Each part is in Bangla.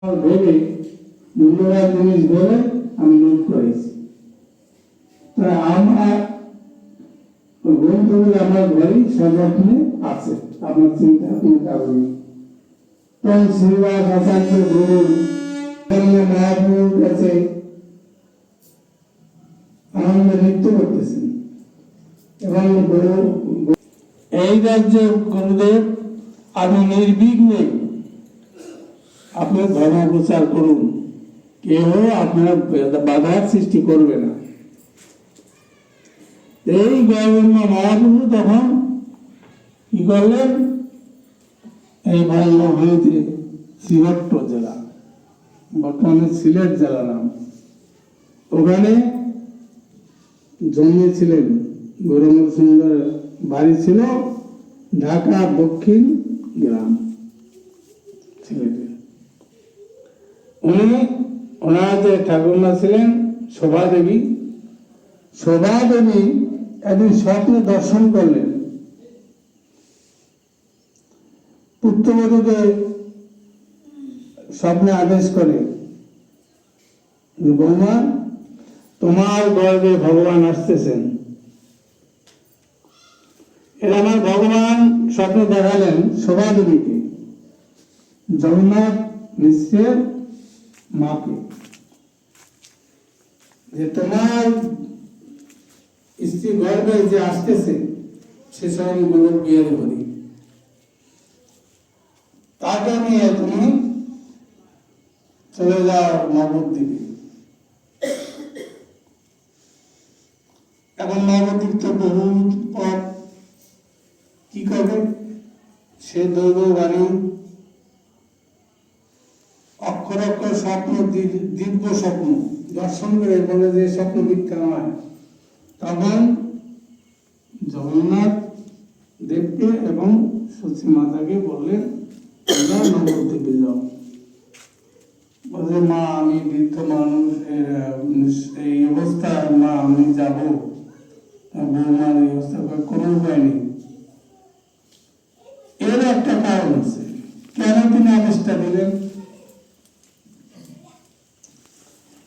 ভেবে মূল্যবান জিনিস বলে আমি নোট করেছি। তাই আমার গ্রন্থগুলো আমার ঘরেই সযত্নে আছে, আপনার চিন্তা কোনো কারণ নেই। তখন শ্রীবাস আচার্য গুরু মহাপ্রভুর কাছে আনন্দ নৃত্য করতেছেন এবং এই রাজ্যে গুরুদেব আমি নির্বিঘ্নে আপনার ধর্ম প্রচার করুন, কেউ আপনার বাধার সৃষ্টি করবে না। এই গৌরবর্ণ মহাপ্রভু তখন কি করলেন, এই বঙ্গভূমিতে সিলেট জেলা, বর্তমানে সিলেট জেলা নাম, ওখানে জন্মেছিলেন। গৌরবর্ণ সুন্দর বাড়ি ছিল ঢাকা দক্ষিণ গ্রাম সিলেটে। উনি ওনার যে ঠাকুরমা ছিলেন শোভা দেবী, শোভা দেবী একদিন স্বপ্নে দর্শন করলেন। পুত্রবধূকে স্বপ্নে আদেশ করে যে বৌমা, তোমার গর্ভে ভগবান আসতেছেন। এর আমার ভগবান স্বপ্নে দেখালেন শোভা দেবীকে, জগন্নাথ মিশ্রের মাকে, যে তোমার স্ত্রী গর্ভে যে আসতেছে সে সব গোলক বিহারী হরি, তাকে নিয়ে তুমি চলে যাও নবদ্বীপে। এখন নবদ্বীপ তো বহু পথ, কি করবে? সে দৈব বাণী অক্ষর অক্ষর স্বপ্ন, দিব্য স্বপ্ন দর্শন করে বলে যে স্বপ্ন মিথ্যা নয়। তখন জগন্নাথ দেবকে এবং সচী মাতাকে বললেন নবদ্বীপে যাও। বলছে মা আমি বৃদ্ধ মানুষ, এই অবস্থা, মা আমি যাবো, বৌমার এই অবস্থা, কোনো উপায় নেই। এর একটা কারণ আছে কেন তিনি আদেশটা দিলেন।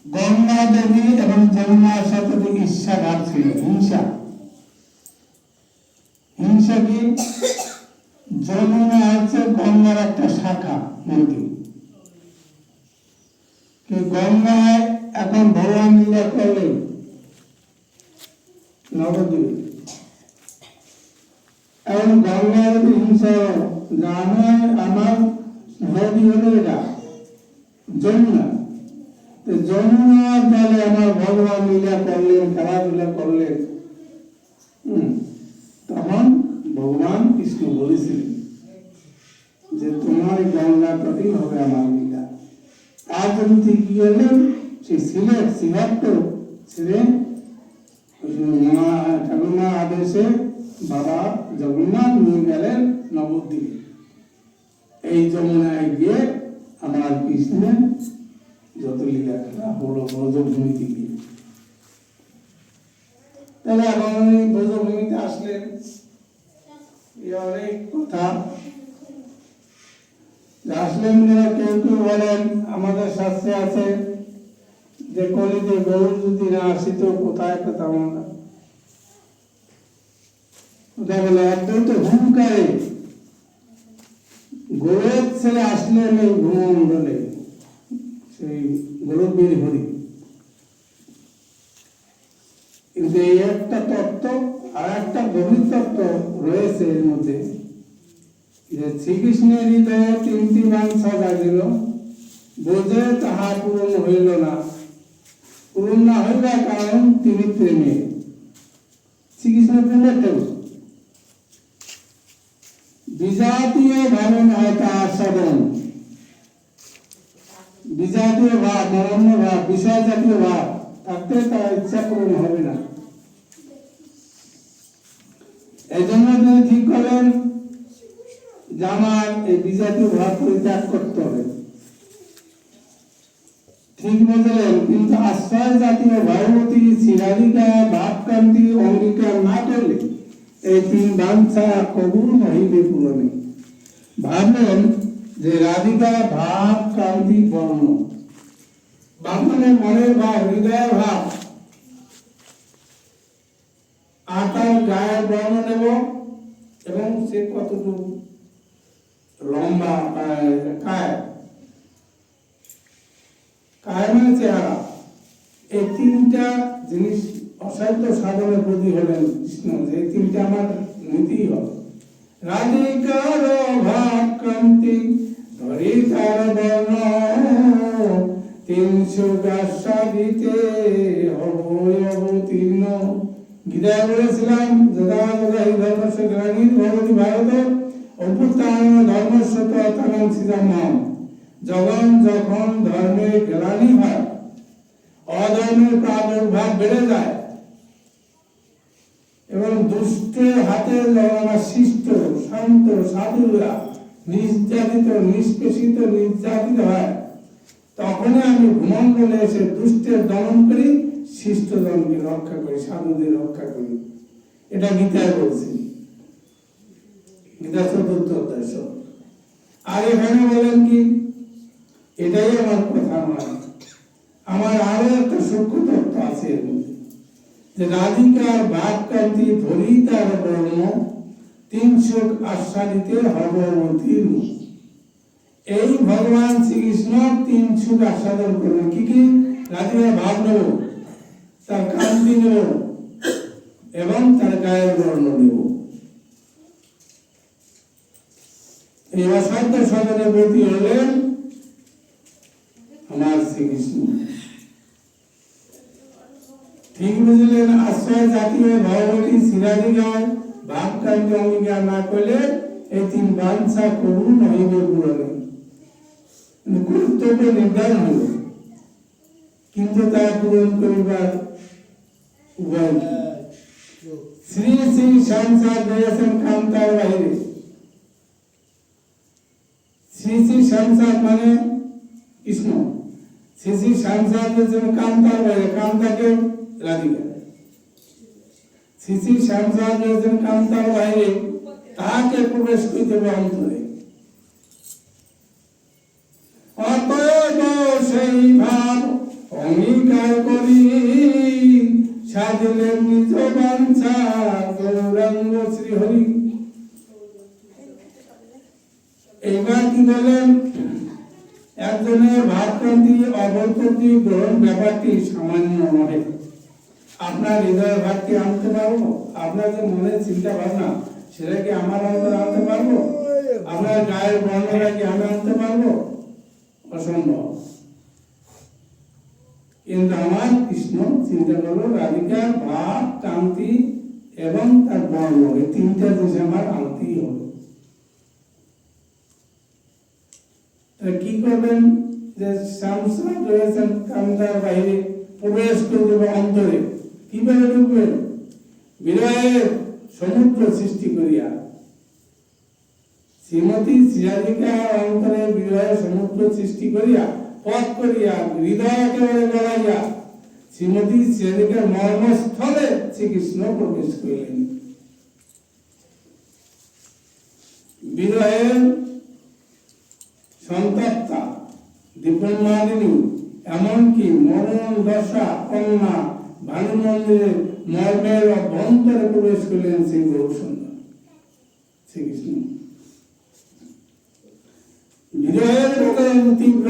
গঙ্গা দেবী এবং যমুনার সাথে ঈর্ষাঘাত ছিল, হিংসা। হিংসা কি? যমুনা হচ্ছে গঙ্গার একটা শাখা নদী। গঙ্গায় এখন ভগবান লীলা করলেন নবদ্বীপে, এবং গঙ্গা যদি হিংসা আমার নদী হলো এটা যমুনা, যমুনার জলে আমার ভগবান লীলা করলেন, খেলাধুলা করলেন। তখন ভগবান কৃষ্ণ বলেছিলেন যে তোমার গঙ্গা তটেই হবে আমার লীলা। তার জন্য কি করলেন, সেই সিলেট ছিলেন ঠাকুরমা আদেশে বাবা জগন্নাথ নিয়ে গেলেন নবদ্বীপে। এই যমুনায় গিয়ে আমার কৃষ্ণের যত লীলা খেলা হলো ব্রজভূমিতে গিয়ে। তাহলে এখন ব্রজভূমিতে আসলেন, অনেক কথা আসলেন। কেউ কেউ বলেন আমাদের শাস্ত্রে আছে যে কলিতে গরু যদি না আসিত কোথায় পেতাম আমরা। বলে একদম তো হুঙ্কারে গৌরব ছেড়ে আসলেন এই ভূমণ্ডলে, সেই গোলকবীর হরি। কিন্তু এই একটা তত্ত্ব আর একটা গভীর তত্ত্ব রয়েছে এর মধ্যে, যে শ্রীকৃষ্ণের হৃদয়ে তিনটি বাঞ্ছা জাগিল, বোঝে তাহা পূরণ হইল না। পূরণ না হইবার কারণ তিনি প্রেমে। শ্রীকৃষ্ণের প্রেমের ঠাকুর বিজাতীয় ভাবে নয় তাহার সাধন। বিজাতীয় ভাব, নরম্য ভাব, বিষয় জাতীয় ভাব থাকতে তার ইচ্ছা পূরণ হবে না। এই জন্য তিনি ঠিক করলেন যে আমার এই বিজাতীয় ভাব পরিত্যাগ করতে হবে। ঠিক বুঝলেন, কিন্তু আশ্রয় জাতীয় ভাবতী, শিরাধিকা, ভাবকান্তি অঙ্গীকার না করলে এই তিন বাঞ্ছা কবুল হইবে পূরণে। ভাবলেন যে রাধিকা ভাব কান্তি বর্ণ, ভাব মানে মনের ভাব, হৃদয়ের ভাব। আর তার গায়ের বর্ণ নেব এবং সে কতটুকু লম্বা, কায় মানে চেহারা। এই তিনটা জিনিস অসাধ্য সাধনের প্রতি হলেন কৃষ্ণ, যে তিনটা আমার নীতি হবে। রাধিকার ভাব কান্তি ধরিতার বর্ণ, তিনশো গাছাদিতে অবতীর্ণ। গীতায় বলেছিলাম, যদা যদা হি ধর্মস্য গ্লানির ভবতি ভারত অভ্যুত্থান ধর্মস্য তদানীং সৃজনম। যখন যখন ধর্মের গ্লানি হয়, অধর্মের প্রাদুর্ভাব বেড়ে যায় এবং দুষ্টের হাতে আমার শিষ্ট শান্ত সাধুরা নির্যাতিত, নিষ্পেষিত, নির্যাতিত হয়, তখনই আমি ভূমণ্ডলে এসে দুষ্টের দমন করি, শিষ্টজনকে রক্ষা করি, সাধুদের রক্ষা করি। এটা গীতায় বলছি, গীতা ৪র্থ অধ্যায়। আর এখানে বলেন কি, এটাই আমার কথা নয়, আমার আরো একটা সূক্ষ্ম তত্ত্ব আছে এর মধ্যে, যে রাধিকার ভাব কান্তি ধরিতার বর্ণ, তিনশো আস্বাদিতে হব অবতীর্ণ। এই ভগবান শ্রীকৃষ্ণ তিনশো আস্বাদন করবেন। কি কি? রাধিকার ভাব নেব, তার কান্তি নেব এবং তার গায়ের বর্ণ নেব। এই অসাধ্য সাধনের প্রতি হলেন আমার শ্রীকৃষ্ণ। ঠিক বুঝলেন? আশ্রয় জাতীয় ভগবতী শ্রীরাধিকার ভাব কান্তি অঙ্গীকার না করলে এই তিন বাঞ্ছা করুন হইবে পূরণে। কর্তব্য নির্ধারণ হইল, কিন্তু তা পূরণ করিবার উপায় কি? শ্রী শ্রী সংসার রয়েছেন কান্তার বাহিরে। শ্রী শ্রী সংসার মানে কৃষ্ণ, শ্রী শ্রী সংসার রয়েছেন কান্তার বাইরে। কান্তাকে রাধিকা, শ্রী শ্রী সংসার রয়েছেন কান্তার বাইরে, তাহাকে প্রবেশ করিতে হবে অন্তরে। অতএব সেই ভাব অঙ্গীকার করি, সাধিলেন নিজ বাঞ্ছা গৌরাঙ্গ শ্রীহরি। এইবার কি বলেন? একজনের ভাবকান্তি অবলপ্তি গ্রহণ ব্যাপারটি সামান্য নয়। আপনার হৃদয়ের ভাবকে আনতে পারবো? আপনার যে মনের চিন্তা ভাবনা, সেটা কি আমার অন্তরে আনতে পারবো? আপনার গায়ের বর্ণনা কি আমি আনতে পারবো? অসম্ভব। কিন্তু আমার কৃষ্ণ চিন্তা করলো রাধিকার ভাব কান্তি এবং তার বর্ণ, এই তিনটা জিনিস আমার আনতেই হবে। কি করবেন? যে সংসার রয়েছেন কান্তার বাইরে, প্রবেশ করে দেবে অন্তরে। কিভাবে ঢুকবেন? বিরহের সমুদ্র সৃষ্টি করিয়া। শ্রীমতী শ্রীরাধিকার অন্তরে বিরহের সমুদ্র সৃষ্টি করিয়া, পথ করিয়া, হৃদয় একেবারে গড়াইয়া শ্রীমতী শ্রীরাধিকার মর্মস্থলে শ্রীকৃষ্ণ প্রবেশ করিলেন। বিরহের সন্তপ্তা দিব্যমালিনী, এমনকি মরণ দশা কন্যা ভানু মন্দিরের মর্মের অভ্যন্তরে প্রবেশ করলেন শ্রী গৌরসুন্দর শ্রীকৃষ্ণ। বিরহের তীব্র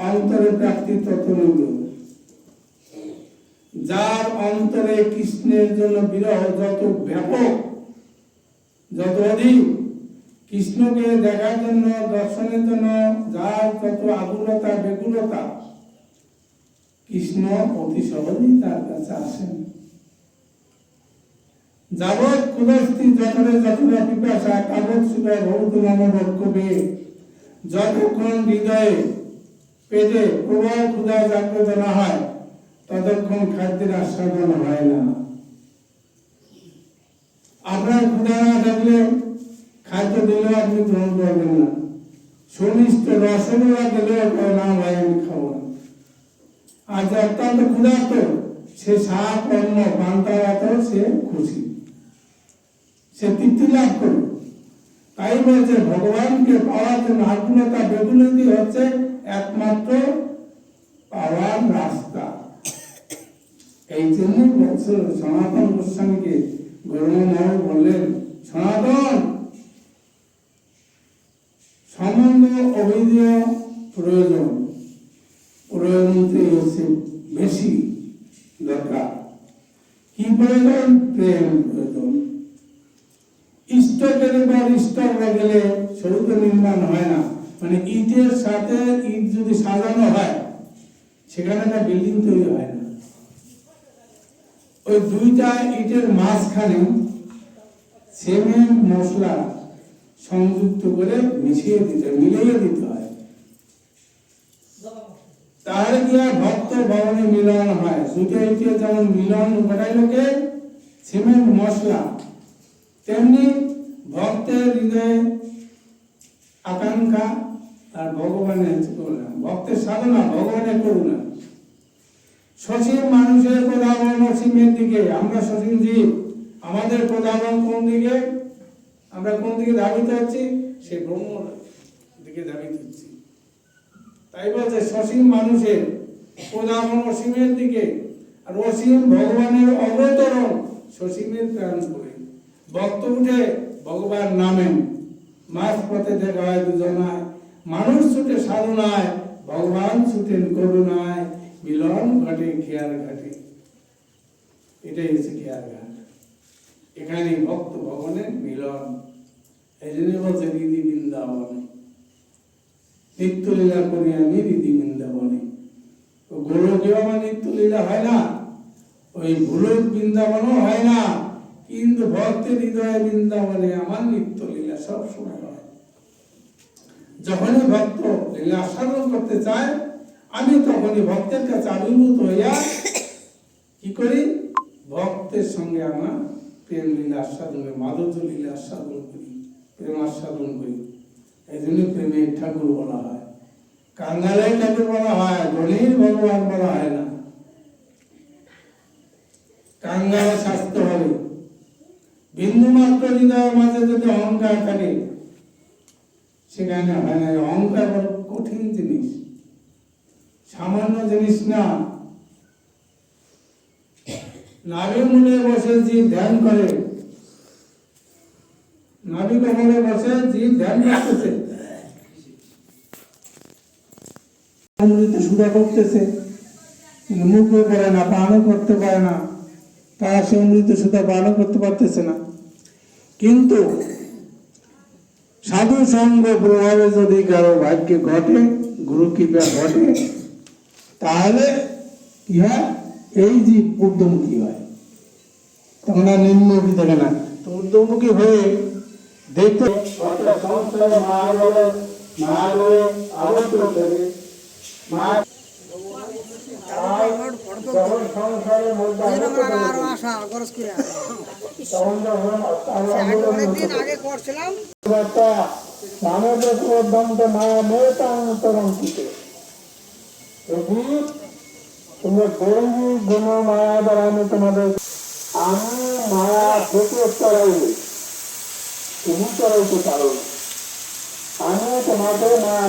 অন্তরে প্রাপ্তি তত্ত্ব, যার অন্তরে কৃষ্ণের জন্য বিরহ যত ব্যাপক, যত অধিক, কৃষ্ণকে দেখার জন্য, দর্শনের জন্য যার যত আকুলতা ব্যাকুলতা, কৃষ্ণ অতি সহজেই তার কাছে আসেন। যাবৎ ক্ষুধস্তি যতরে যতরে পিপাসা, তাবৎ সুখে ভবতু মম বক্ষবে। যতক্ষণ হৃদয়ে পেটে প্রবল ক্ষুধা জাগ্রত না হয়, ততক্ষণ খাদ্যের আস্বাদন হয় না। আপনার ক্ষুধা না থাকলে খাদ্য দিলেও আপনি গ্রহণ করবেন না। সুমিষ্ট রসগোল্লা দিলেও না ভাই আমি খাবো না। আর যে অত্যন্ত ক্ষুধার্ত, সে শাক অন্ন পান্তা ভাতেও সে খুশি, সে তৃপ্তি লাভ করবে। তাই বলছে ভগবানকে পাওয়ার জন্য আকুলতা বেকুলতি হচ্ছে একমাত্র পাওয়ার রাস্তা। এই জন্যই বলছে সনাতন গোস্বামীকে গৌরঙ্গ বললেন, সনাতন সম্বন্ধ অভিধেয় প্রয়োজন, প্রয়োজনটাই হচ্ছে বেশি দরকার। কি প্রয়োজন? প্রেম প্রয়োজন। ইষ্ট গেলে বা ইষ্ট হয়ে গেলে সৌধ নির্মাণ হয় না, মানে ইটের সাথে ইট যদি সাজানো হয় সেখানে একটা বিল্ডিং তৈরি হয় না। ওই দুইটা ইটের মাঝখানে সিমেন্ট মশলা সংযুক্ত করে মিশিয়ে মিলিয়ে দিতে হয়, তাহলে কি হয়? ভক্ত ভবনে মিলন হয়। দুইটা ইটের যেমন মিলন ঘটাইল কে? সিমেন্ট মশলা, তেমনি ভক্তের হৃদয়ে আকাঙ্ক্ষা আর ভগবানের করুণা, ভক্তের সাধনা ভগবানের করুণা। সসীম মানুষের প্রধাবন অসীমের দিকে। আমরা সসীম জীব, আমাদের প্রধাবন কোন দিকে? আমরা কোন দিকে ধাবিত হচ্ছি? সেই ব্রহ্মর দিকে ধাবিত হচ্ছি। তাই বলছে সসীম মানুষের প্রধাবন অসীমের দিকে, আর অসীম ভগবানের অবতরণ সসীমের প্রাণ করে। ভক্ত উঠে ভগবান নামেন, মাঝ পথে দেখা হয় দুজনায়, মানুষ ছুটে সাধনায়, ভগবান ছুটেন করুণায়, মিলন ঘটে খেয়ার ঘাটে। এটাই হচ্ছে খেয়ার ঘাট, এখানে ভক্ত ভগবানের মিলন। এই জন্য বলছে হৃদি বৃন্দাবনে, নিত্য লীলা করি আমি হৃদি বৃন্দাবনে। গোলকেও আমার নিত্য লীলা হয় না, ওই ভুলক বৃন্দাবনও হয় না, কিন্তু ভক্তের হৃদয় বৃন্দাবনে আমার নিত্য লীলা সব সময় হয়। যখনই ভক্ত লীলা আস্বাদন করতে চায়, আমি তখনই ভক্তের কাছে আবির্ভূত হইয়া কি করি? ভক্তের সঙ্গে আমার প্রেম লীলা আস্বাদন, মাধুর্য লীলা আস্বাদন করি, প্রেম আস্বাদন করি। এই জন্য প্রেমের ঠাকুর বলা হয়, কাঙ্গালের ঠাকুর বলা হয়, গণের ভগবান বলা হয় না। কাঙ্গাল স্বাস্থ্য হবে, বিন্দু মাত্র হৃদয়ের মাঝে যদি অহংকার থাকে সেখানে হয় না। অহংকার বড় কঠিন জিনিস, সামান্য জিনিস না। নাভি মূলে বসে জীব ধ্যান করে, নাভি কমলে বসে জীব ধ্যান করতেছে, অমৃত সুরা করতেছে, মুখে করে না, পানও করতে পারে না, তারা সে অমৃত সুরা পানও করতে পারতেছে না। কিন্তু সাধু সঙ্গ প্রভাবে যদি কারো ভাগ্যে ঘটে, গুরু কৃপা ঘটে, তাহলে কি হয়? এই জীব ঊর্ধ্বমুখী হয়, তখন আর নিম্নমুখী থাকে না। তো ঊর্ধ্বমুখী হয়ে দেখতে মায়া দ্বারা আমি তোমাদের, আমি মায়া থেকে চড়াইনি, তুমি চড়াইতে পারো, আমি তোমাদের মায়া